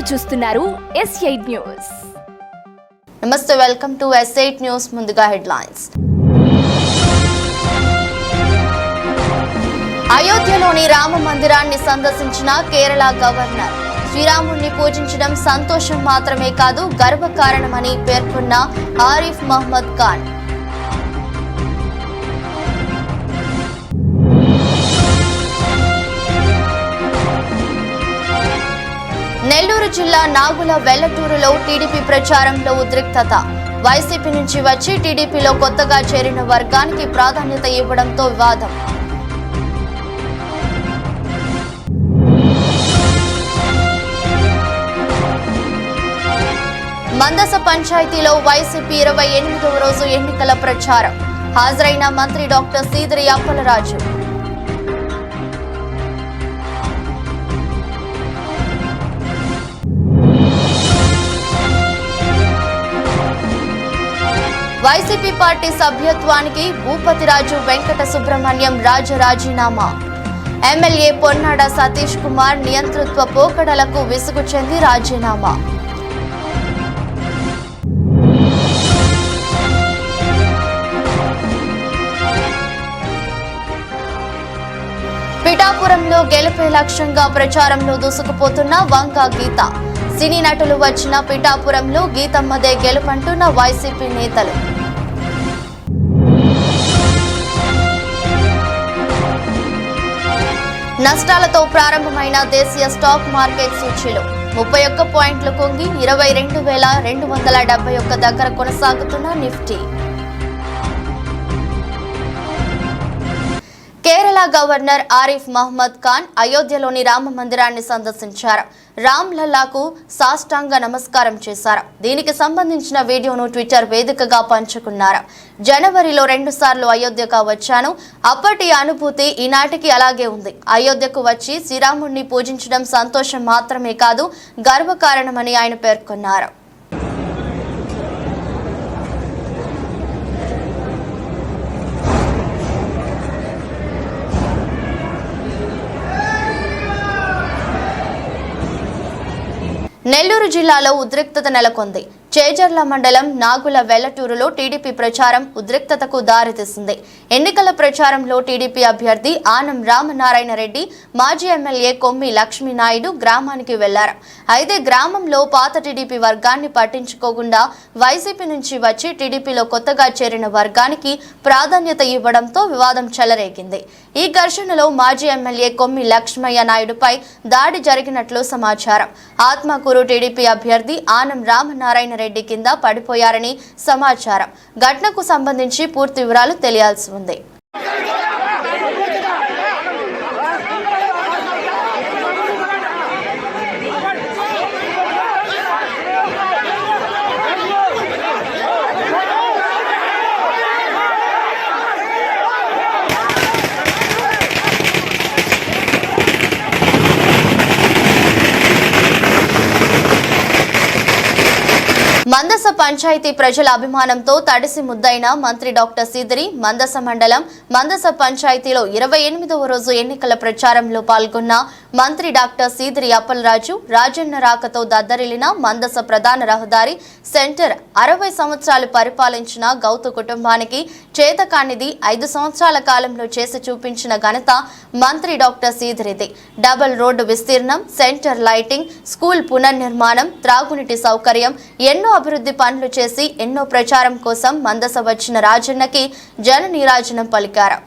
చూస్తున్నారు S8 news. నమస్తే, welcome to S8 news. ముందుగా హెడ్లైన్స్. అయోధ్యలోని రామ మందిరాన్ని సందర్శించిన కేరళ గవర్నర్. శ్రీరాముడిని పూజించడం సంతోషం మాత్రమే కాదు, గర్వకారణమని పేర్కొన్న ఆరిఫ్ మహమ్మద్ ఖాన్. నెల్లూరు జిల్లా నాగుల వెల్లటూరులో టీడీపీ ప్రచారంలో ఉద్రిక్తత. వైసీపీ నుంచి వచ్చి టీడీపీలో కొత్తగా చేరిన వర్గానికి ప్రాధాన్యత ఇవ్వడంతో వివాదం. మందస పంచాయతీలో వైసీపీ 28వ రోజు ఎన్నికల ప్రచారం. హాజరైన మంత్రి డాక్టర్ సీదిరి అప్పలరాజు. వైసీపీ పార్టీ సభ్యత్వానికి భూపతిరాజు వెంకట సుబ్రహ్మణ్యం రాజీనామా. ఎమ్మెల్యే పొన్నాడ సతీష్ కుమార్ నియంతృత్వ పోకడలకు విసుగు చెంది రాజీనామా. పిఠాపురంలో గెలుపే లక్ష్యంగా ప్రచారంలో దూసుకుపోతున్న వంగ గీత. సినీ నటులు వచ్చిన పిఠాపురంలో గీతమ్మదే గెలుపంటున్న వైసీపీ నేతలు. నష్టాలతో ప్రారంభమైన దేశీయ స్టాక్ మార్కెట్ సూచీలు 31 పాయింట్లు కుంగి 22,271 దగ్గర కొనసాగుతున్న నిఫ్టీ. కేరళ గవర్నర్ ఆరిఫ్ మహమ్మద్ ఖాన్ అయోధ్యలోని రామ మందిరాన్ని సందర్శించారు. రామ్ లల్లాకు సాష్టాంగ నమస్కారం చేశారు. దీనికి సంబంధించిన వీడియోను ట్విట్టర్ వేదికగా పంచుకున్నారు. జనవరిలో 2 సార్లు అయోధ్యకు వచ్చాను. అప్పటి అనుభూతి ఈనాటికి అలాగే ఉంది. అయోధ్యకు వచ్చి శ్రీరాముడిని పూజించడం సంతోషం మాత్రమే కాదు, గర్వకారణమని ఆయన పేర్కొన్నారు. నెల్లూరు జిల్లాలో ఉద్రిక్తత నెలకొంది. చేజర్ల మండలం నాగుల వెల్లటూరులో టీడీపీ ప్రచారం ఉద్రిక్తతకు దారితీసింది. ఎన్నికల ప్రచారంలో టీడీపీ అభ్యర్థి ఆనం రామనారాయణ రెడ్డి, మాజీ ఎమ్మెల్యే కొమ్మి లక్ష్మీనాయుడు గ్రామానికి వెళ్లారు. అయితే గ్రామంలో పాత టీడీపీ వర్గాన్ని పట్టించుకోకుండా వైసీపీ నుంచి వచ్చి టీడీపీలో కొత్తగా చేరిన వర్గానికి ప్రాధాన్యత ఇవ్వడంతో వివాదం చెలరేగింది. ఈ ఘర్షణలో మాజీ ఎమ్మెల్యే కొమ్మి లక్ష్మయ్య నాయుడుపై దాడి జరిగినట్లు సమాచారం. ఆత్మకూరు టీడీపీ అభ్యర్థి ఆనం రామనారాయణ రెడ్డి కింద పడిపోయారని సమాచారం. ఘటనకు సంబంధించి పూర్తి వివరాలు తెలియాల్సి ఉంది. మందస పంచాయతీ ప్రజల అభిమానంతో తడిసి ముద్దైన మంత్రి డాక్టర్ సీదిరి మందస మండలం మందస పంచాయతీలో 28వ రోజు ఎన్నికల ప్రచారంలో పాల్గొన్న మంత్రి డాక్టర్ సీదిరి అప్పలరాజు రాజన్న రాకతో దద్దరిల్లిన మందస ప్రధాన రహదారి సెంటర్ 60 సంవత్సరాలు పరిపాలించిన గౌతు కుటుంబానికి చేతకానిది 5 సంవత్సరాల కాలంలో చేసి చూపించిన ఘనత మంత్రి డాక్టర్ సీదిరిది. డబుల్ రోడ్డు విస్తీర్ణం, సెంటర్ లైటింగ్, స్కూల్ పునర్నిర్మాణం, త్రాగునీటి సౌకర్యం, ఎన్నో అభివృద్ధి పనులు చేసి ఎన్నో ప్రచారం కోసం మందస వచ్చిన రాజన్నకి జన నీరాజనం పలికారు.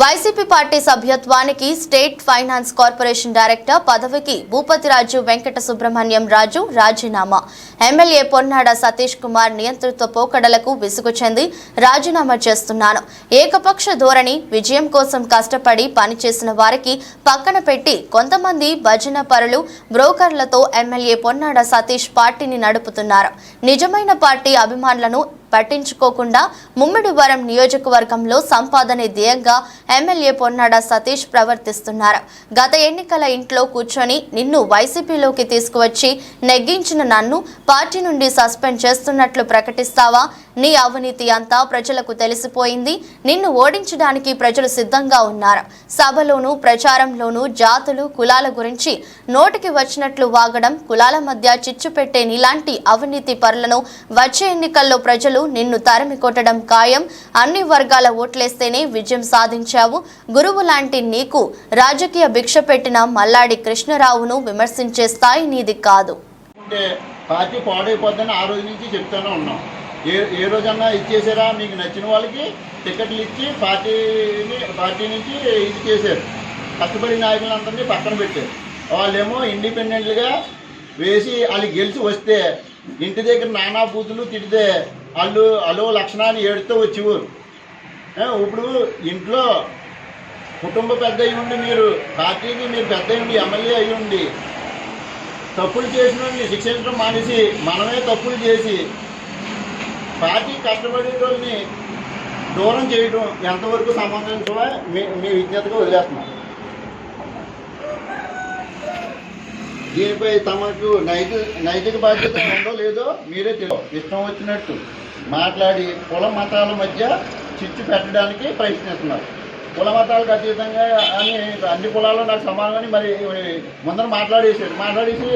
వైసీపీ పార్టీ సభ్యత్వానికి స్టేట్ ఫైనాన్స్ కార్పొరేషన్ డైరెక్టర్ పదవికి భూపతిరాజు వెంకట సుబ్రహ్మణ్యం రాజు రాజీనామా. ఎమ్మెల్యే పొన్నాడ సతీష్ కుమార్ నియంతృత్వ పోకడలకు విసుగు చెంది రాజీనామా చేస్తున్నాను. ఏకపక్ష ధోరణి, విజయం కోసం కష్టపడి పనిచేసిన వారికి పక్కన పెట్టి కొంతమంది భజన పరులు, బ్రోకర్లతో ఎమ్మెల్యే పొన్నాడ సతీష్ పార్టీని నడుపుతున్నారు. నిజమైన పార్టీ అభిమానులను పట్టించుకోకుండా ముమ్మిడివరం నియోజకవర్గంలో సంపాదనే ధ్యేయంగా ఎమ్మెల్యే పొన్నాడ సతీష్ ప్రవర్తిస్తున్నారు. గత ఎన్నికల ఇంట్లో కూర్చొని నిన్ను వైసీపీలోకి తీసుకువచ్చి నెగ్గించిన నన్ను పార్టీ నుండి సస్పెండ్ చేస్తున్నట్లు ప్రకటిస్తావా? నీ అవినీతి అంతా ప్రజలకు తెలిసిపోయింది. నిన్ను ఓడించడానికి ప్రజలు సిద్ధంగా ఉన్నారు. సభలోనూ ప్రచారంలోనూ జాతులు, కులాల గురించి నోటికి వచ్చినట్లు వాగడం, కులాల మధ్య చిచ్చు పెట్టే నీలాంటి అవినీతి పరులను వచ్చే ఎన్నికల్లో ప్రజలు నిన్ను తరిమి కొట్టడం ఖాయం. అన్ని వర్గాల ఓట్లేస్తేనే విజయం సాధించావు. గురువు లాంటి నీకు రాజకీయ భిక్ష పెట్టిన మల్లాడి కృష్ణరావును విమర్శించే స్థాయి నీది కాదు. పార్టీ పాడైపోద్దని ఆ రోజు నుంచి చెప్తూనే ఉన్నాం. ఏ రోజన్నా ఇచ్చేసారా? మీకు నచ్చిన వాళ్ళకి టికెట్లు ఇచ్చి పార్టీ నుంచి ఇది చేశారు. కష్టపడి నాయకులందరినీ పక్కన పెట్టారు. వాళ్ళేమో ఇండిపెండెంట్గా వేసి వాళ్ళు గెలిచి వస్తే ఇంటి దగ్గర నానా బూతులు తిడితే వాళ్ళు లక్షణాన్ని ఏడుతూ వచ్చేవారు. ఇప్పుడు ఇంట్లో కుటుంబ పెద్ద అయ్యి ఉండి, మీరు పార్టీకి మీరు పెద్ద అయ్యి ఉండి, ఎమ్మెల్యే అయ్యి ఉండి తప్పులు చేసిన వాళ్ళని శిక్షించడం మానేసి మనమే తప్పులు చేసి పార్టీ కష్టపడే రోజుని దూరం చేయడం ఎంతవరకు సమంజసమో మీ విజ్ఞతగా వదిలేస్తున్నాం. దీనిపై తమకు నైతిక బాధ్యత ఉందో లేదో మీరే తెలియదు. ఇష్టం వచ్చినట్టు మాట్లాడి కుల మతాల మధ్య చిచ్చు పెట్టడానికి ప్రయత్నిస్తున్నారు. కుల మతాలకు అతీతంగా అని అన్ని కులాలు నాకు సమానమని మరి ముందర మాట్లాడేసి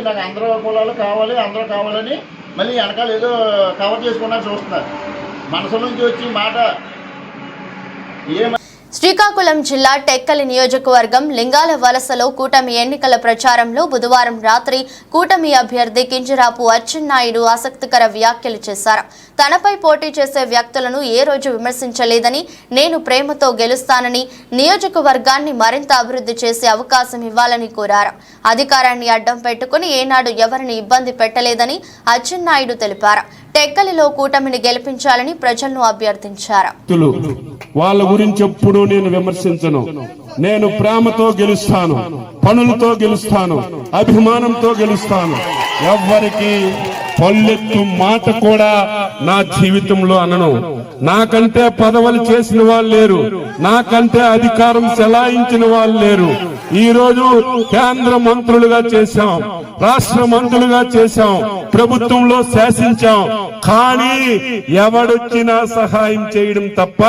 నాకు అందరూ కులాలు కావాలి, అందరూ కావాలని మళ్ళీ వెనకాల ఏదో కవర్ చేసుకున్నా చూస్తున్నారు. మనసు నుంచి వచ్చి మాట శ్రీకాకుళం జిల్లా టెక్కలి నియోజకవర్గం లింగాల వలసలో కూటమి ఎన్నికల ప్రచారంలో బుధవారం రాత్రి కూటమి అభ్యర్థి కింజరాపు అచ్చెన్నాయుడు ఆసక్తికర వ్యాఖ్యలు చేశారు. తనపై పోటీ చేసే వ్యక్తులను ఏ రోజు విమర్శించలేదని, నేను ప్రేమతో గెలుస్తానని, నియోజకవర్గాన్ని మరింత అభివృద్ధి చేసే అవకాశం ఇవ్వాలని కోరారు. అధికారాన్ని అడ్డం పెట్టుకుని ఏనాడు ఎవరిని ఇబ్బంది పెట్టలేదని అచ్చెన్నాయుడు తెలిపారు. టెక్కలిలో కూటమిని గెలిపించాలని ప్రజలను అభ్యర్థించారు. వాళ్ళ గురించి ఎప్పుడూ నేను విమర్శించను. నేను ప్రేమతో గెలుస్తాను, పనులతో గెలుస్తాను, అభిమానంతో గెలుస్తాను. ఎవ్వరికి పల్లెత్తు మాట కూడా నా జీవితంలో అనను. నాకంటే పదవులు చేసిన వాళ్ళు లేరు, నాకంటే అధికారం చెలాయించిన వాళ్ళు లేరు. ఈ రోజు కేంద్ర మంత్రులుగా చేశాం, రాష్ట్ర మంత్రులుగా చేశాం, ప్రభుత్వంలో శాసించాం. కానీ ఎవడొచ్చినా సహాయం చేయడం తప్ప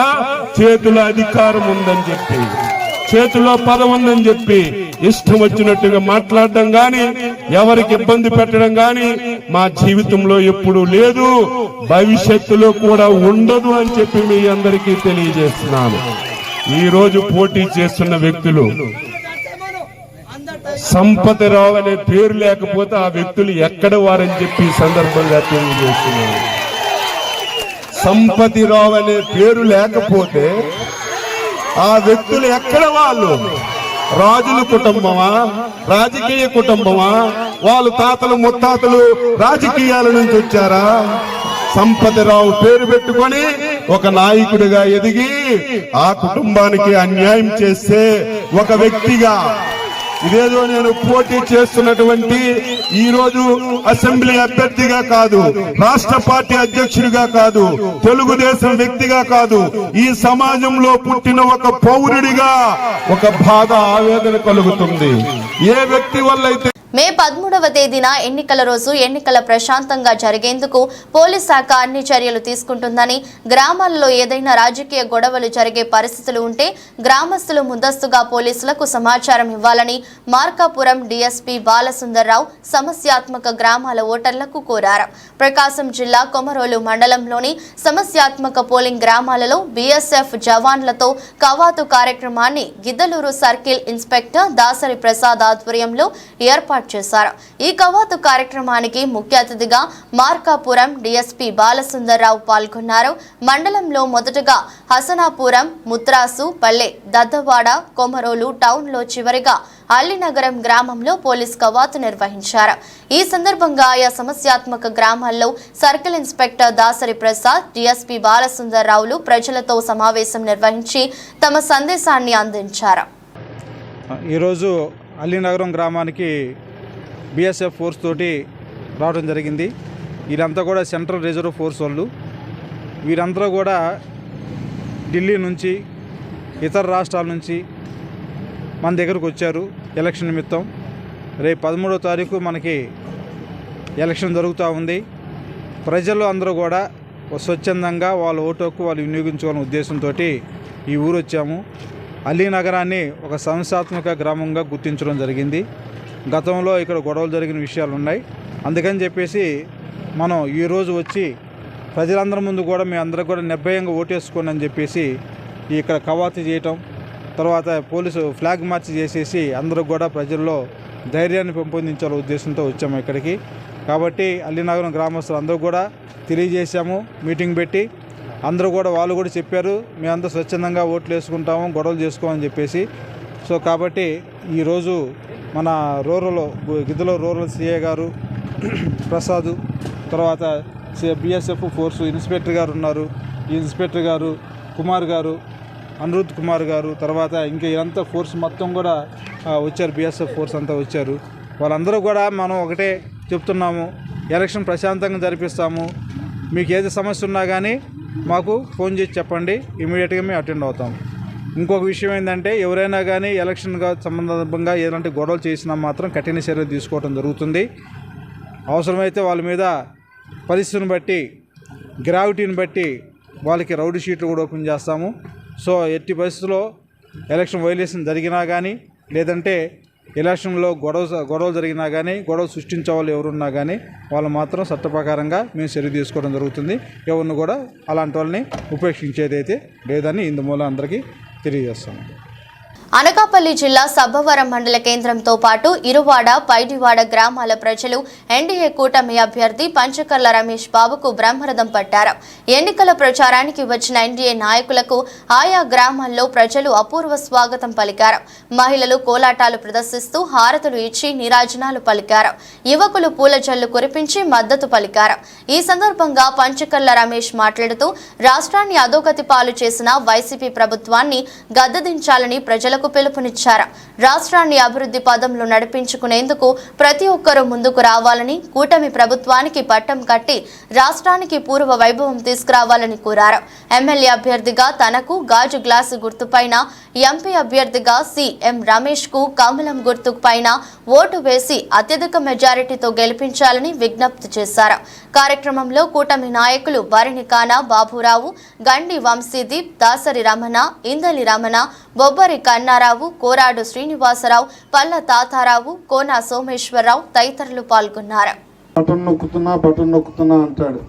చేతిలో అధికారం ఉందని చెప్పి, చేతిలో పదవి ఉందని చెప్పి ఇష్టం వచ్చినట్టుగా మాట్లాడడం గాని, ఎవరికి ఇబ్బంది పెట్టడం గాని మా జీవితంలో ఎప్పుడూ లేదు, భవిష్యత్తులో కూడా ఉండదు అని చెప్పి మీ అందరికీ తెలియజేస్తున్నాను. ఈ రోజు పోటీ చేస్తున్న వ్యక్తులు సంపతరావు అనే పేరు లేకపోతే ఆ వ్యక్తులు ఎక్కడ వారని చెప్పి సందర్భంగా తెలియజేస్తున్నాను. సంపతిరావు అనే పేరు లేకపోతే ఆ వ్యక్తులు ఎక్కడ వాళ్ళు? రాజుల కుటుంబమా, రాజకీయ కుటుంబమా? వాళ్ళు తాతలు ముత్తాతలు రాజకీయాల నుంచి వచ్చారా? సంపతిరావు పేరు పెట్టుకొని ఒక నాయకుడిగా ఎదిగి ఆ కుటుంబానికి అన్యాయం చేస్తే ఒక వ్యక్తిగా, ఇదేదో నేను పోటీ చేస్తున్నటువంటి ఈ రోజు అసెంబ్లీ అభ్యర్థిగా కాదు, రాష్ట్ర పార్టీ అధ్యక్షుడిగా కాదు, తెలుగుదేశం వ్యక్తిగా కాదు, ఈ సమాజంలో పుట్టిన ఒక పౌరుడిగా ఒక బాధ, ఆవేదన కలుగుతుంది. ఏ వ్యక్తి వల్ల అయితే మే 13వ తేదీన ఎన్నికల రోజు ఎన్నికల ప్రశాంతంగా జరిగేందుకు పోలీస్ శాఖ అన్ని చర్యలు తీసుకుంటుందని, గ్రామాల్లో ఏదైనా రాజకీయ గొడవలు జరిగే పరిస్థితులు ఉంటే గ్రామస్తులు ముందస్తుగా పోలీసులకు సమాచారం ఇవ్వాలని మార్కాపురం డీఎస్పీ బాలసుందర్రావు సమస్యాత్మక గ్రామాల ఓటర్లకు కోరారు. ప్రకాశం జిల్లా కొమరోలు మండలంలోని సమస్యాత్మక పోలింగ్ గ్రామాలలో బీఎస్ఎఫ్ జవాన్లతో కవాతు కార్యక్రమాన్ని గిద్దలూరు సర్కిల్ ఇన్స్పెక్టర్ దాసరి ప్రసాద్ ఆధ్వర్యంలో ఏర్పాటు ఏర్పాటు చేశారు. ఈ కవాతు కార్యక్రమానికి ముఖ్య అతిథిగా మార్కాపురం డీఎస్పీ బాలసుందర్రావు పాల్గొన్నారు. మండలంలో మొదటగా హసనాపురం, ముత్రాసు, పల్లె, దద్దవాడ, కొమరోలు టౌన్లో చివరిగా అల్లినగరం గ్రామంలో పోలీస్ కవాతు నిర్వహించారు. ఈ సందర్భంగా ఆయా సమస్యాత్మక గ్రామాల్లో circle inspector Dasari Prasad, DSP బాలసుందర్రావులు ప్రజలతో సమావేశం నిర్వహించి తమ సందేశాన్ని అందించారు. ఈరోజు అల్లినగరం గ్రామానికి బీఎస్ఎఫ్ ఫోర్స్ తోటి రావడం జరిగింది. వీరంతా కూడా సెంట్రల్ రిజర్వ్ ఫోర్స్ వాళ్ళు. వీరందరూ కూడా ఢిల్లీ నుంచి, ఇతర రాష్ట్రాల నుంచి మన దగ్గరకు వచ్చారు ఎలక్షన్ నిమిత్తం. రేపు 13వ తారీఖు మనకి ఎలక్షన్ జరుగుతూ ఉంది. ప్రజలు అందరూ కూడా స్వచ్ఛందంగా వాళ్ళ ఓటు హక్కు వాళ్ళు వినియోగించుకోవాలనే ఉద్దేశంతో ఈ ఊరు వచ్చాము. అలీ నగరాన్ని ఒక సంస్థాత్మక గ్రామంగా గుర్తించడం జరిగింది. గతంలో ఇక్కడ గొడవలు జరిగిన విషయాలు ఉన్నాయి. అందుకని చెప్పేసి మనం ఈరోజు వచ్చి ప్రజలందరి ముందు కూడా మీ అందరూ కూడా నిర్భయంగా ఓటేసుకోండి అని చెప్పేసి ఇక్కడ కవాతు చేయటం, తర్వాత పోలీసు ఫ్లాగ్ మార్చ్ చేసేసి అందరూ కూడా ప్రజల్లో ధైర్యాన్ని పెంపొందించాలనే ఉద్దేశంతో వచ్చాము ఇక్కడికి. కాబట్టి అల్లినగరం గ్రామస్తులు అందరూ కూడా తెలియజేశాము, మీటింగ్ పెట్టి అందరూ కూడా వాళ్ళు కూడా చెప్పారు మేమంతా స్వచ్ఛందంగా ఓట్లు వేసుకుంటాము, గొడవలు చేసుకోమని చెప్పేసి. సో కాబట్టి ఈరోజు మన గిద్దలో రూరల్ సిఐ గారు ప్రసాద్, తర్వాత బిఎస్ఎఫ్ ఫోర్సు ఇన్స్పెక్టర్ గారు ఉన్నారు. ఈ ఇన్స్పెక్టర్ గారు కుమార్ గారు, అనిరుద్ కుమార్ గారు, తర్వాత ఇంకా ఇదంతా ఫోర్స్ మొత్తం కూడా వచ్చారు. బిఎస్ఎఫ్ ఫోర్స్ అంతా వచ్చారు. వాళ్ళందరూ కూడా మనం ఒకటే చెప్తున్నాము, ఎలక్షన్ ప్రశాంతంగా జరిపిస్తాము. మీకు ఏది సమస్య ఉన్నా కానీ మాకు ఫోన్ చేసి చెప్పండి, ఇమీడియట్గా మేము అటెండ్ అవుతాం. ఇంకొక విషయం ఏంటంటే ఎవరైనా కానీ ఎలక్షన్గా సంబంధంగా ఎలాంటి గొడవలు చేసినా మాత్రం కఠిన చర్యలు తీసుకోవడం జరుగుతుంది. అవసరమైతే వాళ్ళ మీద పరిస్థితిని బట్టి, గ్రావిటీని బట్టి వాళ్ళకి రౌడీ షీట్లు కూడా ఓపెన్ చేస్తాము. సో ఎట్టి పరిస్థితుల్లో ఎలక్షన్ వైలేషన్ జరిగినా కానీ, లేదంటే ఎలక్షన్లో గొడవలు జరిగినా కానీ, గొడవ సృష్టించే వాళ్ళు ఎవరున్నా కానీ వాళ్ళు మాత్రం చట్ట ప్రకారంగా మేము చర్య తీసుకోవడం జరుగుతుంది. ఎవరిని కూడా అలాంటి వాళ్ళని ఉపేక్షించేది అయితే లేదని ఇందుమూలం అందరికీ తెలియజేస్తాము. అనకాపల్లి జిల్లా సబ్బవరం మండల కేంద్రంతో పాటు ఇరువాడ, పైడివాడ గ్రామాల ప్రజలు ఎన్డీఏ కూటమి అభ్యర్థి పంచకర్ల రమేష్ బాబుకు బ్రహ్మరథం పట్టారు. ఎన్నికల ప్రచారానికి వచ్చిన ఎన్డీఏ నాయకులకు ఆయా గ్రామాల్లో ప్రజలు అపూర్వ స్వాగతం పలికారు. మహిళలు కోలాటాలు ప్రదర్శిస్తూ హారతులు ఇచ్చి నీరాజనాలు పలికారు. యువకులు పూల జల్లు కురిపించి మద్దతు పలికారు. ఈ సందర్భంగా పంచకర్ల రమేష్ మాట్లాడుతూ రాష్ట్రాన్ని అధోగతి పాలు చేసిన వైసీపీ ప్రభుత్వాన్ని గద్దెదించాలని ప్రజలకు పిలుపునిచ్చారు. రాష్ట్రాన్ని అభివృద్ధి పదంలో నడిపించుకునేందుకు ప్రతి ఒక్కరూ ముందుకు రావాలని, కూటమి ప్రభుత్వానికి పట్టం కట్టి రాష్ట్రానికి పూర్వ వైభవం తీసుకురావాలని కోరారు. ఎమ్మెల్యే అభ్యర్థిగా తనకు గాజు గ్లాసు గుర్తుపైన, ఎంపీ అభ్యర్థిగా సిఎం రమేష్ కు కమలం గుర్తుపైన ఓటు వేసి అత్యధిక మెజారిటీతో గెలిపించాలని విజ్ఞప్తి చేశారు. కార్యక్రమంలో కూటమి నాయకులు బరినికాన బాబురావు, గండి వంశీదీప్, దాసరి రమణ, ఇందలి రమణ, బొబ్బరి కన్నారావు, కోరాడు శ్రీనివాసరావు, పల్ల తాతారావు, కోన సోమేశ్వరరావు తదితరులు పాల్గొన్నారు. బటన్ నొక్కుతున్నా అంటాడు.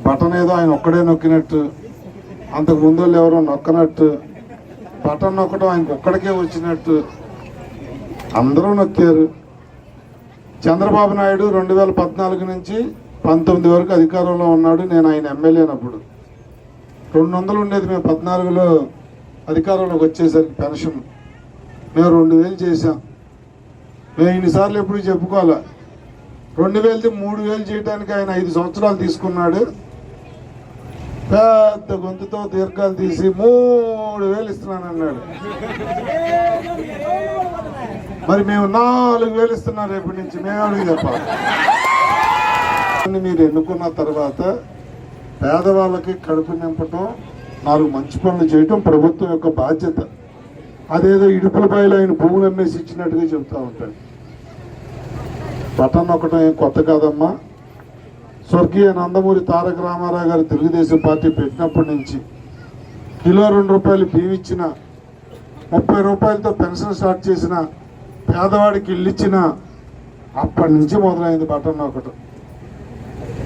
బటన్ ఏదో ఆయన ఒక్కడే నొక్కినట్టు, అంతకు ముందు వాళ్ళు ఎవరో నొక్కనట్టు, బటన్ నొక్కడం ఆయనకు ఒక్కడికే వచ్చినట్టు అందరూ నొక్కారు. చంద్రబాబు నాయుడు 2014 నుంచి 19 వరకు అధికారంలో ఉన్నాడు. నేను ఆయన ఎమ్మెల్యేనప్పుడు 200 ఉండేది. మేము 14లో అధికారంలోకి వచ్చేసరికి పెన్షన్ మేము 2000 చేసాం. మేము ఇన్నిసార్లు ఎప్పుడు చెప్పుకోవాలా. 2000 3000 చేయడానికి ఆయన 5 సంవత్సరాలు తీసుకున్నాడు. పెద్ద గొంతుతో దీర్ఘాలు తీసి 3000 ఇస్తున్నానన్నాడు. మరి మేము 4000 ఇస్తున్నాం రేపటి నుంచి. మేము అడిగి చెప్పాలి. మీరు ఎన్నుకున్న తర్వాత పేదవాళ్ళకి కడుపు నింపటం, 4 మంచి పనులు చేయటం ప్రభుత్వం యొక్క బాధ్యత. అదేదో ఇడుపులపైలో ఆయన పువ్వులు అమ్మేసి ఇచ్చినట్టుగా చెప్తూ ఉంటాడు. బటన్ నొక్కటం ఏం కొత్త కాదమ్మా. స్వర్గీయ నందమూరి తారక రామారావు గారు తెలుగుదేశం పార్టీ పెట్టినప్పటి నుంచి కిలో 2 రూపాయలు బియ్యం ఇచ్చిన, 30 రూపాయలతో పెన్షన్ స్టార్ట్ చేసిన, పేదవాడికి ఇల్లు ఇచ్చిన, అప్పటి నుంచి మొదలైంది బటన్ నొక్కటం.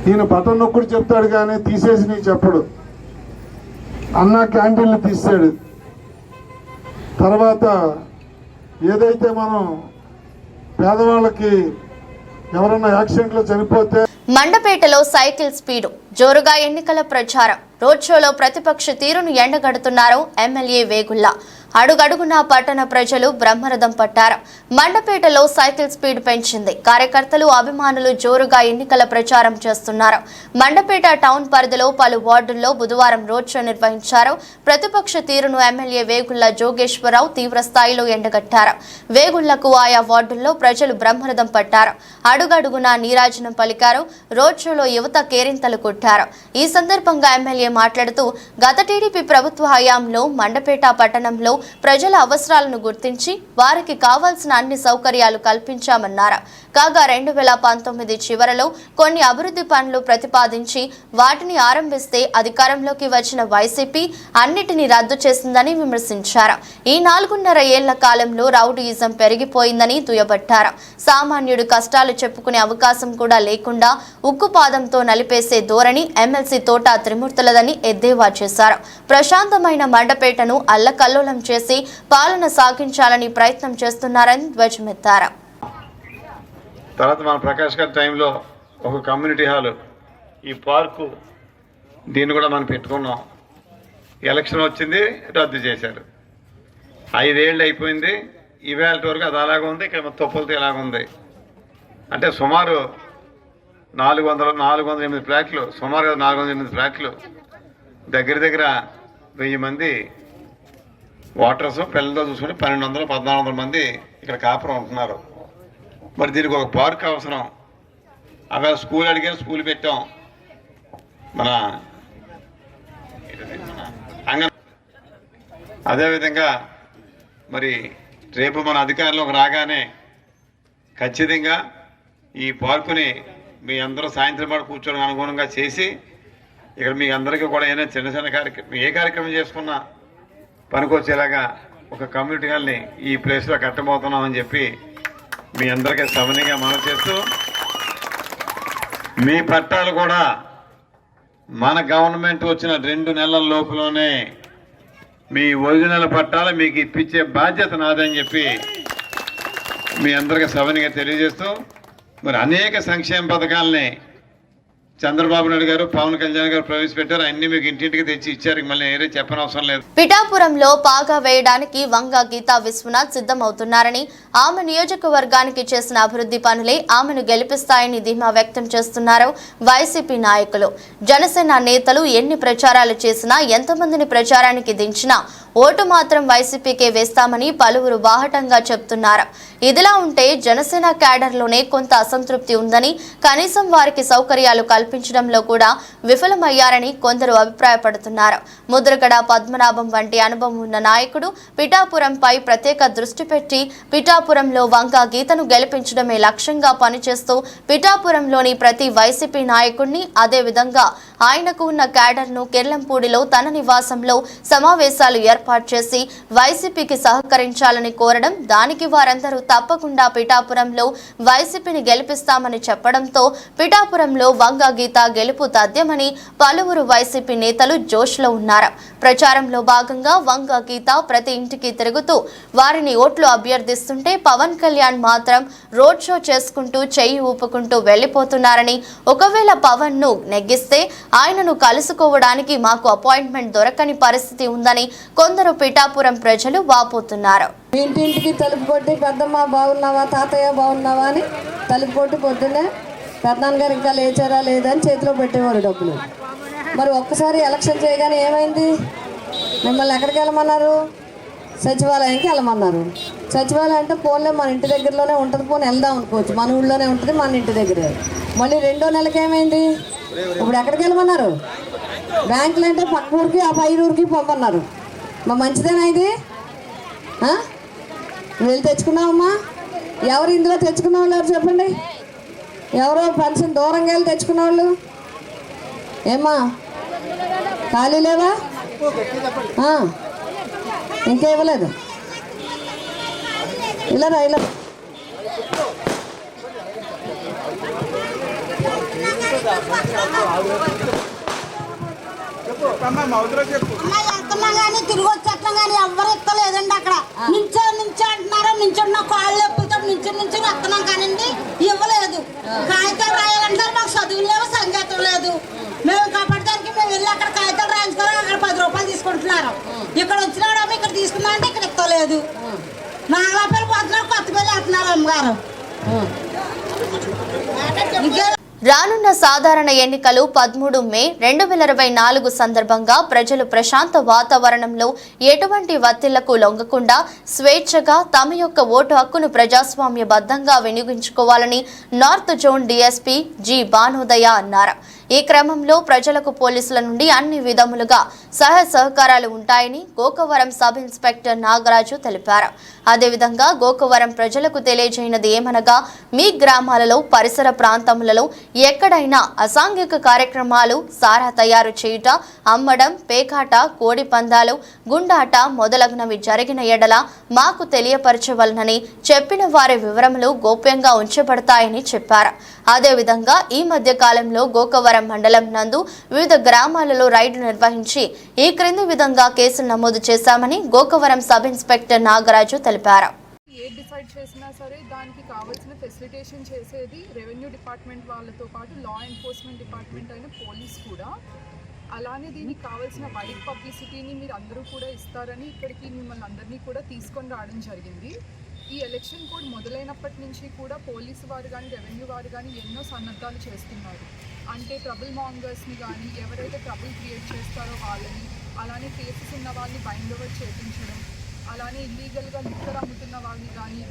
ఈయన బటన్ నొక్కుడు చెప్తాడు కానీ తీసేసి నీకు చెప్పడు. అన్న క్యాంటీన్లు తీసాడు. తర్వాత ఏదైతే మనం పేదవాళ్ళకి ఎవరన్నా యాక్సిడెంట్లో చనిపోతే మండపేటలో సైకిల్ స్పీడు జోరుగా ఎన్నికల ప్రచారం రోడ్ షోలో ప్రతిపక్ష తీరును ఎండగడుతున్నారు ఎమ్మెల్యే వేగుళ్ల అడుగడుగునా పట్టణ ప్రజలు బ్రహ్మరథం పట్టారు. మండపేటలో సైకిల్ స్పీడ్ పెంచింది. కార్యకర్తలు అభిమానులు జోరుగా ఎన్నికల ప్రచారం చేస్తున్నారు. మండపేట టౌన్ పరిధిలో పలు వార్డుల్లో బుధవారం రోడ్ షో నిర్వహించారు. ప్రతిపక్ష తీరును ఎమ్మెల్యే వేగుళ్ల జోగేశ్వరరావు తీవ్ర స్థాయిలో ఎండగట్టారు. వేగుళ్లకు ఆయా వార్డుల్లో ప్రజలు బ్రహ్మరథం పట్టారు. అడుగడుగునా నీరాజనం పలికారు. రోడ్ షోలో యువత కేరింతలు కొట్టారు. ఈ సందర్భంగా ఎమ్మెల్యే మాట్లాడుతూ గత టీడీపీ ప్రభుత్వ హయాంలో మండపేట పట్టణంలో ప్రజల అవసరాలను గుర్తించి వారికి కావాల్సిన అన్ని సౌకర్యాలు కల్పించామన్నారు. కాగా 2019 చివరలో కొన్ని అభివృద్ధి పనులు ప్రతిపాదించి వాటిని ఆరంభిస్తే అధికారంలోకి వచ్చిన వైసీపీ అన్నిటినీ రద్దు చేసిందని విమర్శించారు. ఈ 4.5 ఏళ్ల కాలంలో రౌడీయిజం పెరిగిపోయిందని దుయ్యబట్టారు. సామాన్యుడు కష్టాలు చెప్పుకునే అవకాశం కూడా లేకుండా ఉక్కుపాదంతో నలిపేసే ధోరణి ఎమ్మెల్సీ తోట త్రిమూర్తులదని ఎద్దేవా చేశారు. ప్రశాంతమైన మండపేటను అల్లకల్లోలం చేసి పాలన సాగించాలని ప్రయత్నం చేస్తున్నారని ధ్వజమెత్తారు. తర్వాత మన ప్రకాష్ గారి టైంలో ఒక కమ్యూనిటీ హాల్, ఈ పార్కు, దీన్ని కూడా మనం పెట్టుకున్నాం. ఎలక్షన్ వచ్చింది, రద్దు చేశారు. 5 ఏళ్ళు అయిపోయింది. ఈవేళ వరకు అది అలాగే ఉంది. ఇక్కడ తొప్పులతో ఇలాగుంది. అంటే సుమారు 408 ఫ్లాట్లు, సుమారుగా 408 ఫ్లాట్లు, దగ్గర 1000 మంది వాటర్స్ పిల్లలతో చూసుకుంటే 1200-1400 మంది ఇక్కడ కాపురం ఉంటున్నారు. మరి దీనికి ఒక పార్క్ అవసరం. అవి స్కూల్ అడిగారు, స్కూల్ పెట్టాం. మన అదేవిధంగా మరి రేపు మన అధికారంలోకి రాగానే ఖచ్చితంగా ఈ పార్కుని మీ అందరూ సాయంత్రం పాటు కూర్చొని అనుగుణంగా చేసి ఇక్కడ మీ అందరికీ కూడా ఏదైనా చిన్న కార్యక్రమం, ఏ కార్యక్రమం చేసుకున్నా పనికొచ్చేలాగా ఒక కమ్యూనిటీ హాల్ని ఈ ప్లేస్లో కట్టబోతున్నామని చెప్పి మీ అందరికీ సవనీయంగా మనవి చేస్తూ, మీ పట్టాలు కూడా మన గవర్నమెంట్ వచ్చిన 2 నెలల లోపులోనే మీ ఒరిజినల్ పట్టాలు మీకు ఇప్పించే బాధ్యత నాదని చెప్పి మీ అందరికీ సవనీయంగా తెలియజేస్తూ, మరి అనేక సంక్షేమ పథకాలని చంద్రబాబు నాయుడు గారు, పవన్ కళ్యాణ్ గారు ప్రవేశపెట్టారు. అన్ని మీకు ఇంటింటికి తెచ్చి ఇచ్చారు. మళ్ళీ ఏరే చెప్పనవసరం లేదు. పిఠాపురంలో పాగా వేయడానికి వంగ గీతా విశ్వనాథ్ సిద్ధమవుతున్నారని, ఆమె నియోజకవర్గానికి చేసిన అభివృద్ధి పనులే ఆమెను గెలిపిస్తాయని ధీమా వ్యక్తం చేస్తున్నారు వైసీపీ నాయకులు. జనసేన నేతలు ఎన్ని ప్రచారాలు చేసినా, ఎంతమందిని ప్రచారానికి దించినా ఓటు మాత్రం వైసీపీకే వేస్తామని పలువురు బాహటంగా చెప్తున్నారు. ఇదిలా ఉంటే జనసేన క్యాడర్లోనే కొంత అసంతృప్తి ఉందని, కనీసం వారికి సౌకర్యాలు కల్పించడంలో కూడా విఫలమయ్యారని కొందరు అభిప్రాయపడుతున్నారు. ముద్రగడ పద్మనాభం వంటి అనుభవం ఉన్న నాయకుడు పిఠాపురంపై ప్రత్యేక దృష్టి పెట్టి పిఠాపురంలో వంగ గీతను గెలిపించడమే లక్ష్యంగా పనిచేస్తూ పిఠాపురంలోని ప్రతి వైసీపీ నాయకుడిని, అదేవిధంగా ఆయనకు ఉన్న క్యాడర్ను కిర్లంపూడిలో తన నివాసంలో సమావేశాలు ఏర్పాటు చేసి వైసీపీకి సహకరించాలని కోరడం, దానికి వారందరూ తప్పకుండా పిఠాపురంలో వైసీపీని గెలిపిస్తామని చెప్పడంతో పిఠాపురంలో వంగ గీత గెలుపు తథ్యమని పలువురు వైసీపీ నేతలు జోష్లో ఉన్నారు. ప్రచారంలో భాగంగా వంగ గీత ప్రతి ఇంటికి తిరుగుతూ వారిని ఓట్లు అభ్యర్థిస్తుంటే పవన్ కళ్యాణ్ మాత్రం రోడ్ షో చేసుకుంటూ చెయ్యి ఊపుకుంటూ వెళ్లిపోతున్నారని, ఒకవేళ పవన్ ను నెగ్గిస్తే ఆయనను కలుసుకోవడానికి మాకు అపాయింట్మెంట్ దొరకని పరిస్థితి ఉందని కొందరు పిఠాపురం ప్రజలు వాపోతున్నారు. ఇంటింటికి తలుపు కొట్టి పెద్దమ్మ బాగున్నావా, తాతయ్య బాగున్నావా అని తలుపు కొట్టి పొద్దున్నే పెద్దనాన్న గారు ఇంకా లేచారా లేదని చేతిలో పెట్టేవారు డబ్బులు. మరి ఒక్కసారి ఎలక్షన్ చేయగానే ఏమైంది? మిమ్మల్ని ఎక్కడికి వెళ్ళమన్నారు? సచివాలయానికి వెళ్ళమన్నారు. సచివాలయం అంటే పోన్లే మన ఇంటి దగ్గరలోనే ఉంటుంది, పోనీ వెళ్దాం అనుకోవచ్చు, మన ఊళ్ళోనే ఉంటుంది, మన ఇంటి దగ్గరే. మళ్ళీ 2వ నెలకి ఏమైంది? ఇప్పుడు ఎక్కడికి వెళ్ళమన్నారు? బ్యాంకులు అంటే పక్క ఊరికి, ఆ పై ఊరికి పంపన్నారు. మా మంచిదేనా ఇది? వెళ్ళి తెచ్చుకున్నావమ్మా? ఎవరు ఇందులో తెచ్చుకున్న వాళ్ళు ఎవరు చెప్పండి? ఎవరో పెన్షన్ దూరంగా వెళ్ళి తెచ్చుకున్న వాళ్ళు ఏమ్మా? ఖాళీ లేవా? ఇంకా ఇవ్వలేదు. ఇలా రైలు ఎంతన్నా కానీ తిరిగి వచ్చేట్లా కానీ ఎవరు ఎక్కలేదండి. అక్కడ నించో అంటున్నారు. నించున్న కాళ్ళు ఎప్పుతాం, నించు రాలేదు. నాగలాపల్లి పోతున్నారు, కొత్తపల్లి వేస్తున్నారు అమ్మగారు. రానున్న సాధారణ ఎన్నికలు 13 మే 2024 సందర్భంగా ప్రజలు ప్రశాంత వాతావరణంలో ఎటువంటి ఒత్తిళ్లకు లొంగకుండా స్వేచ్ఛగా తమ యొక్క ఓటు హక్కును ప్రజాస్వామ్యబద్ధంగా వినియోగించుకోవాలని north zone DSP G Bhanodaya అన్నారు. ఈ క్రమంలో ప్రజలకు పోలీసుల నుండి అన్ని విధములుగా సహకారాలు ఉంటాయని గోకవరం సబ్ ఇన్స్పెక్టర్ నాగరాజు తెలిపారు. అదేవిధంగా గోకవరం ప్రజలకు తెలియజేయనది ఏమనగా, మీ గ్రామాలలో పరిసర ప్రాంతములలో ఎక్కడైనా అసాంఘిక కార్యక్రమాలు, సారా తయారు చేయుట, అమ్మడం, పేకాట, కోడి పందాలు, గుండాట మొదలగునవి జరిగిన ఎడల మాకు తెలియపరచవలనని చెప్పిన వారి వివరములు గోప్యంగా ఉంచబడతాయని చెప్పారు. అదేవిధంగా ఈ మధ్య కాలంలో గోకవరం మండలం నందు వివిధ గ్రామాలలో రైడ్ నిర్వహించి ఈ క్రింది విధంగా కేసులు నమోదు చేశామని గోకవరం సబ్ ఇన్స్పెక్టర్ నాగరాజు తెలిపారు. ఏ డిసైడ్ చేసినా సరే దానికి కావాల్సిన ఫెసిలిటేషన్ చేసేది రెవెన్యూ డిపార్ట్మెంట్ వాళ్ళతో పాటు లా ఎన్ఫోర్స్మెంట్ డిపార్ట్మెంట్ అయిన పోలీస్ కూడా. అలానే దీనికి కావాల్సిన వైడ్ పబ్లిసిటీని మీరు అందరూ కూడా ఇస్తారని ఇక్కడికి మిమ్మల్ని అందరినీ కూడా తీసుకొని రావడం జరిగింది. ఈ ఎలక్షన్ కోడ్ మొదలైనప్పటి నుంచి కూడా పోలీసు వారు కానీ రెవెన్యూ వారు కానీ ఎన్నో సన్నద్ధాలు చేస్తున్నారు. అంటే ట్రబుల్ మాంగర్స్ని కానీ ఎవరైతే ట్రబుల్ క్రియేట్ చేస్తారో వాళ్ళని, అలానే కేసెస్ ఉన్న వాళ్ళని బైండ్ ఓవర్ చేయించడం, అలానే ఇల్లీగల్గా లిక్కర్ అమ్ముతున్న వాళ్ళని కానీ,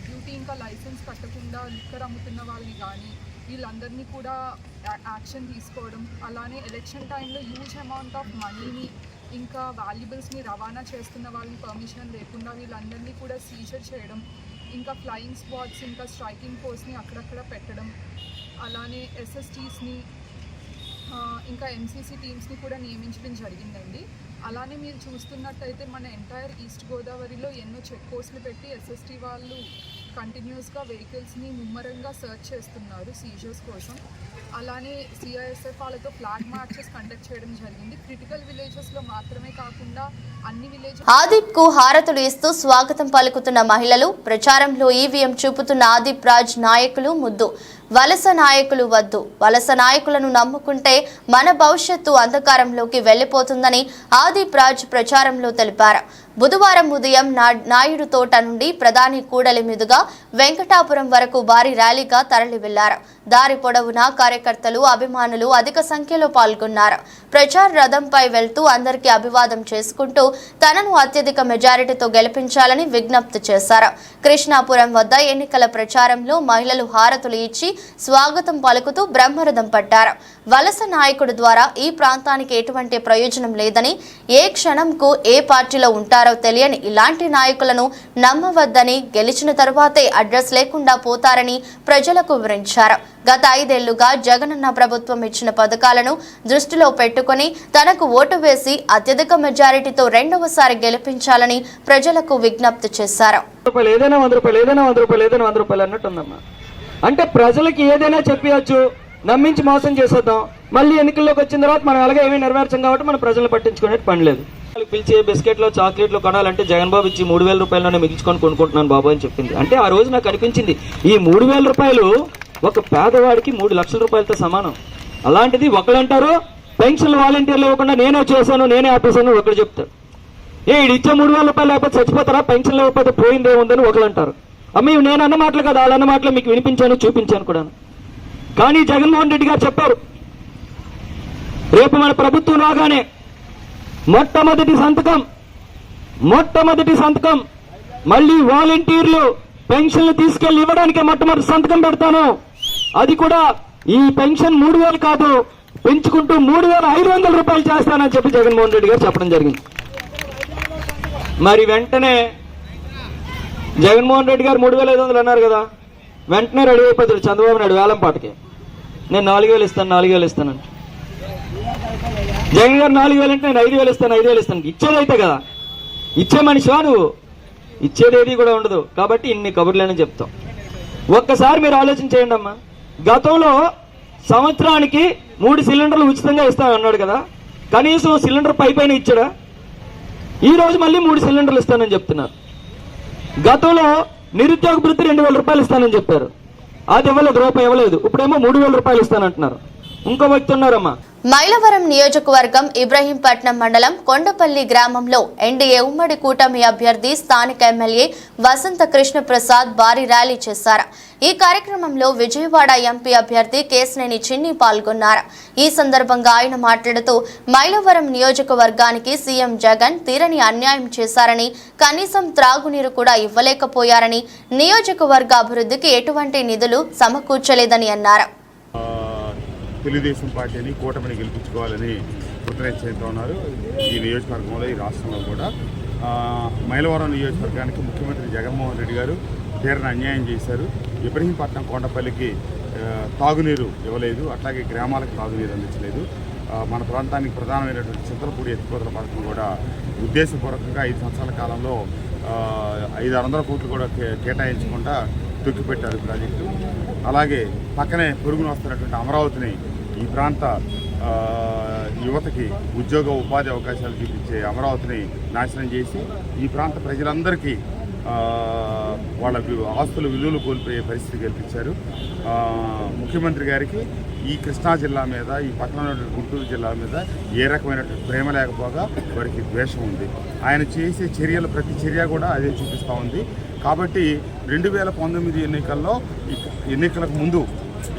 డ్యూటీ ఇంకా లైసెన్స్ కట్టకుండా లిక్కర్ అమ్ముతున్న వాళ్ళని కానీ వీళ్ళందరినీ కూడా యాక్షన్ తీసుకోవడం, అలానే ఎలక్షన్ టైంలో హ్యూజ్ అమౌంట్ ఆఫ్ మనీని ఇంకా వాల్యుబుల్స్ని రవాణా చేస్తున్న వాళ్ళని పర్మిషన్ లేకుండా వీళ్ళందరినీ కూడా సీజర్ చేయడం, ఇంకా ఫ్లయింగ్ స్క్వాడ్స్ ఇంకా స్ట్రైకింగ్ ఫోర్స్ని అక్కడక్కడ పెట్టడం, అలానే ఎస్ఎస్టీస్ని ఇంకా ఎంసీసీ టీమ్స్ని కూడా నియమించడం జరిగిందండి. అలానే మీరు చూస్తున్నట్టయితే మన ఎంటైర్ ఈస్ట్ గోదావరిలో ఎన్నో చెక్ పోస్టులు పెట్టి ఎస్ఎస్టీ వాళ్ళు కంటిన్యూస్గా వెహికల్స్ని ముమ్మరంగా సర్చ్ చేస్తున్నారు సీజర్స్ కోసం. అలానే సిఐఎస్ఎఫ్ వాళ్ళతో ఫ్లాగ్ మార్చెస్ కండక్ట్ చేయడం జరిగింది. క్రిటికల్ విలేజెస్లో మాత్రమే కాకుండా అన్ని విలేజెస్. ఆదిప్ కు హారతులు ఇస్తూ స్వాగతం పలుకుతున్న మహిళలు, ప్రచారంలో ఈవీఎం చూపుతున్న ఆదిప్ రాజ్ నాయకులు ముద్దు. వలస నాయకులు వద్దు, వలస నాయకులను నమ్ముకుంటే మన భవిష్యత్తు అంధకారంలోకి వెళ్లిపోతుందని ఆదిప్ రాజ్ ప్రచారంలో తెలిపారు. బుధవారం ఉదయం నాయుడు తోట నుండి ప్రధాని కూడలి మీదుగా వెంకటాపురం వరకు భారీ ర్యాలీగా తరలి వెళ్లారు. దారి పొడవునా కార్యకర్తలు, అభిమానులు అధిక సంఖ్యలో పాల్గొన్నారు. ప్రచార రథంపై వెళ్తూ అందరికీ అభివాదం చేసుకుంటూ తనను అత్యధిక మెజారిటీతో గెలిపించాలని విజ్ఞప్తి చేశారు. కృష్ణాపురం వద్ద ఎన్నికల ప్రచారంలో మహిళలు హారతులు ఇచ్చి స్వాగతం పలుకుతూ బ్రహ్మరథం పట్టారు. వలస నాయకుడు ద్వారా ఈ ప్రాంతానికి ఎటువంటి ప్రయోజనం లేదని, ఏ క్షణంకు ఏ పార్టీలో ఉంటారో తెలియని ఇలాంటి నాయకులను నమ్మవద్దని, గెలిచిన తరువాతే అడ్రస్ లేకుండా పోతారని ప్రజలకు వివరించారు. గత 5 ఏళ్లుగా జగనన్న ప్రభుత్వం ఇచ్చిన పథకాలను దృష్టిలో పెట్టుకుని తనకు ఓటు వేసి అత్యధిక మెజారిటీతో రెండవసారి గెలిపించాలని ప్రజలకు విజ్ఞప్తి చేశారు. అంటే ప్రజలకి ఏదైనా చెప్పవచ్చు, నమ్మించి మోసం చేసేద్దాం. మళ్ళీ ఎన్నికల్లోకి వచ్చిన తర్వాత మనం అలాగే ఏమీ నెరవేర్చం కాబట్టి మనం ప్రజలను పట్టించుకునే పని లేదు. పిలిచి బిస్కెట్లు, చాక్లెట్లు కొనాలంటే జగన్ బాబు ఇచ్చి 3000 రూపాయలనే మిగిల్చుకొని కొనుక్కుంటున్నాను బాబు అని చెప్పింది. అంటే ఆ రోజు నాకు అనిపించింది, ఈ 3000 రూపాయలు ఒక పేదవాడికి 3 లక్షల రూపాయలతో సమానం. అలాంటిది ఒకళ్ళంటారు పెన్షన్ వాలంటీర్లు ఇవ్వకుండా నేనే చేశాను, నేనే ఆపేశాను ఒకరు చెప్తారు. ఇది ఇచ్చే 3000 రూపాయలు లేకపోతే చచ్చిపోతారా, పెన్షన్ లేకపోతే పోయిందేముందని ఒకళ్ళంటారు. అమ్మ నేను అన్న మాటలు కదా, వాళ్ళ అన్న మాటలు మీకు వినిపించాను, చూపించాను కూడా. కానీ జగన్మోహన్ రెడ్డి గారు చెప్పారు, రేపు మన ప్రభుత్వం రాగానే మొట్టమొదటి సంతకం మళ్ళీ వాలంటీర్లు పెన్షన్లు తీసుకెళ్లి ఇవ్వడానికి మొట్టమొదటి సంతకం పెడతాను. అది కూడా ఈ పెన్షన్ 3000 కాదు, పెంచుకుంటూ 3500 రూపాయలు చేస్తానని చెప్పి జగన్మోహన్ రెడ్డి గారు చెప్పడం జరిగింది. మరి వెంటనే జగన్మోహన్ రెడ్డి గారు 3500 అన్నారు కదా, వెంటనే రెడీ అయిపోతాడు చంద్రబాబు నాయుడు వేలం పాటకి. నేను 4000 ఇస్తాను. జగన్ గారు 4000 అంటే నేను 5000 ఇస్తాను. ఇచ్చేదైతే కదా, ఇచ్చే మనిషివా నువ్వు? ఇచ్చేదేది కూడా ఉండదు. కాబట్టి ఇన్ని కబుర్లేని చెప్తాం. ఒక్కసారి మీరు ఆలోచన చేయండి అమ్మా. గతంలో సంవత్సరానికి 3 సిలిండర్లు ఉచితంగా ఇస్తానన్నాడు కదా, కనీసం సిలిండర్ పైపైన ఇచ్చాడా? ఈ రోజు మళ్ళీ 3 సిలిండర్లు ఇస్తానని చెప్తున్నారు. గతంలో నిరుద్యోగ భృతి 2000 రూపాయలు ఇస్తానని చెప్పారు, అది ఇవ్వలేదు, రూపాయి ఇవ్వలేదు. ఇప్పుడేమో 3000 రూపాయలు ఇస్తానంటున్నారు. ఇంకో వ్యక్తి ఉన్నారమ్మా. మైలవరం నియోజకవర్గం ఇబ్రహీంపట్నం మండలం కొండపల్లి గ్రామంలో ఎన్డీఏ ఉమ్మడి కూటమి అభ్యర్థి స్థానిక ఎమ్మెల్యే వసంత కృష్ణ ప్రసాద్ భారీ ర్యాలీ చేశారు. ఈ కార్యక్రమంలో విజయవాడ ఎంపీ అభ్యర్థి కేశినేని చిన్ని పాల్గొన్నారు. ఈ సందర్భంగా ఆయన మాట్లాడుతూ మైలవరం నియోజకవర్గానికి సీఎం జగన్ తీరని అన్యాయం చేశారని, కనీసం త్రాగునీరు కూడా ఇవ్వలేకపోయారని, నియోజకవర్గ అభివృద్ధికి ఎటువంటి నిధులు సమకూర్చలేదని అన్నారు. తెలుగుదేశం పార్టీని కూటమిని గెలిపించుకోవాలని కృతనిశ్చయంతో ఉన్నారు. ఈ నియోజకవర్గంలో ఈ రాష్ట్రంలో కూడా మైలవరం నియోజకవర్గానికి ముఖ్యమంత్రి జగన్మోహన్ రెడ్డి గారు తీరని అన్యాయం చేశారు. ఇబ్రహీంపట్నం కొండపల్లికి తాగునీరు ఇవ్వలేదు, అట్లాగే గ్రామాలకు తాగునీరు అందించలేదు. మన ప్రాంతానికి ప్రధానమైనటువంటి చింతలపూడి ఎత్తిపోతల పథకం కూడా ఉద్దేశపూర్వకంగా 5 సంవత్సరాల కాలంలో 500 కోట్లు కూడా కేటాయించకుండా తొక్కిపెట్టారు ప్రాజెక్టు. అలాగే పక్కనే పొరుగున వస్తున్నటువంటి అమరావతిని ఈ ప్రాంత యువతకి ఉద్యోగ ఉపాధి అవకాశాలు చూపించే అమరావతిని నాశనం చేసి ఈ ప్రాంత ప్రజలందరికీ వాళ్ళ ఆస్తుల విలువలు కోల్పోయే పరిస్థితి కల్పించారు. ముఖ్యమంత్రి గారికి ఈ కృష్ణా జిల్లా మీద, ఈ పక్కన గుంటూరు జిల్లా మీద ఏ రకమైనటువంటి ప్రేమ లేకపోగా వారికి ద్వేషం ఉంది. ఆయన చేసే చర్యలు ప్రతి చర్య కూడా అదే చూపిస్తూ ఉంది. కాబట్టి 2019 ఎన్నికలకు ముందు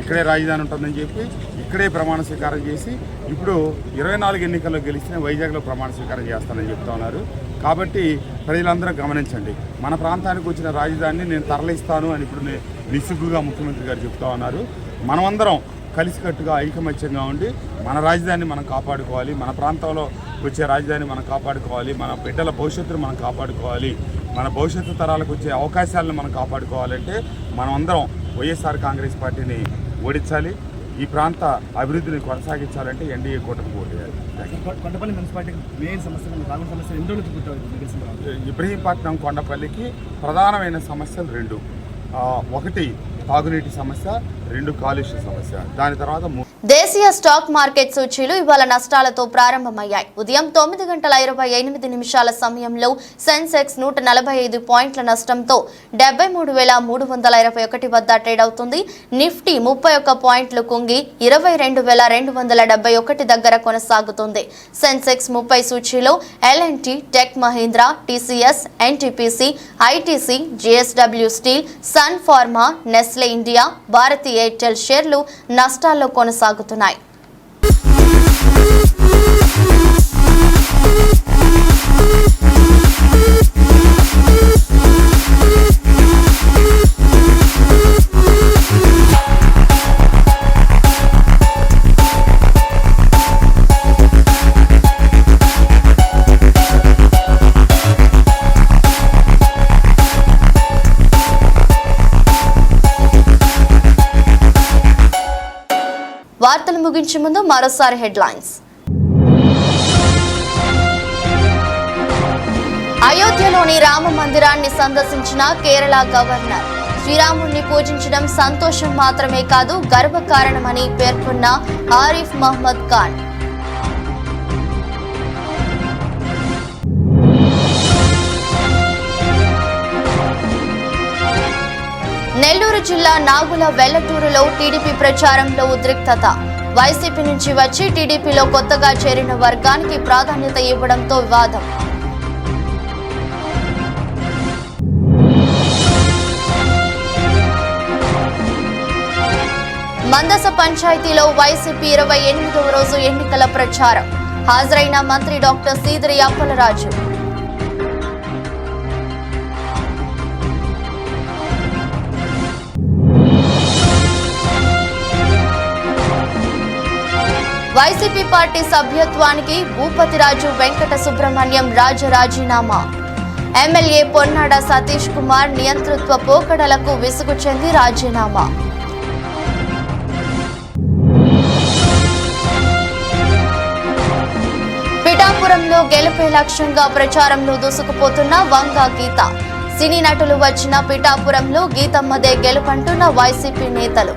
ఇక్కడే రాజధాని ఉంటుందని చెప్పి ఇక్కడే ప్రమాణ స్వీకారం చేసి ఇప్పుడు 24 ఎన్నికల్లో గెలిచిన వైజాగ్లో ప్రమాణ స్వీకారం చేస్తానని చెప్తా ఉన్నారు. కాబట్టి ప్రజలందరూ గమనించండి, మన ప్రాంతానికి వచ్చిన రాజధానిని నేను తరలిస్తాను అని ఇప్పుడు నిస్సిగ్గుగా ముఖ్యమంత్రి గారు చెప్తా ఉన్నారు. మనమందరం కలిసికట్టుగా ఐకమత్యంగా ఉండి మన రాజధానిని మనం కాపాడుకోవాలి, మన ప్రాంతంలో వచ్చే రాజధానిని మనం కాపాడుకోవాలి, మన బిడ్డల భవిష్యత్తును మనం కాపాడుకోవాలి, మన భవిష్యత్తు తరాలకు వచ్చే అవకాశాలను మనం కాపాడుకోవాలంటే మనం అందరం వైఎస్ఆర్ కాంగ్రెస్ పార్టీని ఓడించాలి. ఈ ప్రాంత అభివృద్ధిని కొనసాగించాలంటే ఎన్డీఏ కూటమి ఓటేయాలి. ఇబ్రహీంపట్నం కొండపల్లికి ప్రధానమైన సమస్యలు 2. ఒకటి తాగునీటి సమస్య, 2 కాలుష్య సమస్య. దాని తర్వాత దేశీయ స్టాక్ మార్కెట్ సూచీలు ఇవాళ నష్టాలతో ప్రారంభమయ్యాయి. ఉదయం 9:28 సమయంలో సెన్సెక్స్ 145 పాయింట్ల నష్టంతో 73,321 వద్ద ట్రేడ్ అవుతుంది. నిఫ్టీ 31 పాయింట్లు కుంగి 22,271 దగ్గర కొనసాగుతుంది. సెన్సెక్స్ 30 సూచీలో ఎల్ఎన్టీ, టెక్ మహీంద్రా, టీసీఎస్, ఎన్టీపీసీ, ఐటీసీ, జీఎస్డబ్ల్యూ స్టీల్, సన్ ఫార్మా, నెస్లే ఇండియా, భారతీ ఎయిర్టెల్ షేర్లు నష్టాల్లో కొనసాగుతున్నాయి. వార్తలు ముగించే ముందు మరోసారి హెడ్లైన్స్. అయోధ్యలోని రామ మందిరాన్ని సందర్శించిన కేరళ గవర్నర్. శ్రీరాముడిని పూజించడం సంతోషం మాత్రమే కాదు, గర్వకారణమని పేర్కొన్న ఆరిఫ్ మహ్మద్ ఖాన్. నెల్లూరు జిల్లా నాగుల వెల్లటూరులో టీడీపీ ప్రచారంలో ఉద్రిక్తత. వైసీపీ నుంచి వచ్చి టీడీపీలో కొత్తగా చేరిన వర్గానికి ప్రాధాన్యత ఇవ్వడంతో వివాదం. మందస పంచాయతీలో వైసీపీ 28వ రోజు ఎన్నికల ప్రచారం. హాజరైన మంత్రి డాక్టర్ సీదిరి అప్పలరాజు. వైసీపీ పార్టీ సభ్యత్వానికి భూపతిరాజు వెంకట సుబ్రహ్మణ్యం రాజీనామా. ఎమ్మెల్యే పొన్నాడ సతీష్ కుమార్ నియంతృత్వ పోకడలకు విసుగు చెంది రాజీనామా. పిఠాపురంలో గెలుపే లక్ష్యంగా ప్రచారంలో దూసుకుపోతున్న వంగ గీత. సినీ నటులు వచ్చిన పిఠాపురంలో గీతమ్మదే గెలుపంటున్న వైసీపీ నేతలు.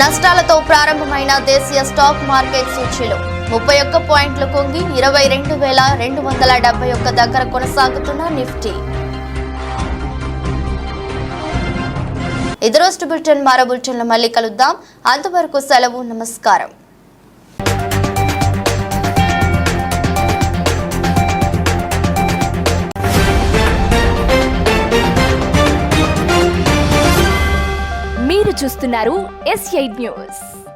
నష్టాలతో ప్రారంభమైన దేశీయ స్టాక్ మార్కెట్ సూచీలు 31 పాయింట్లు కుంగి 22,271 దగ్గర కొనసాగుతున్న నిఫ్టీ. ఇది రోజు బులెటిన్. మరో బులెటిన్లో మళ్ళీ కలుద్దాం. అంతవరకు సెలవు. నమస్కారం. మీరు చూస్తున్నారు S8 న్యూస్.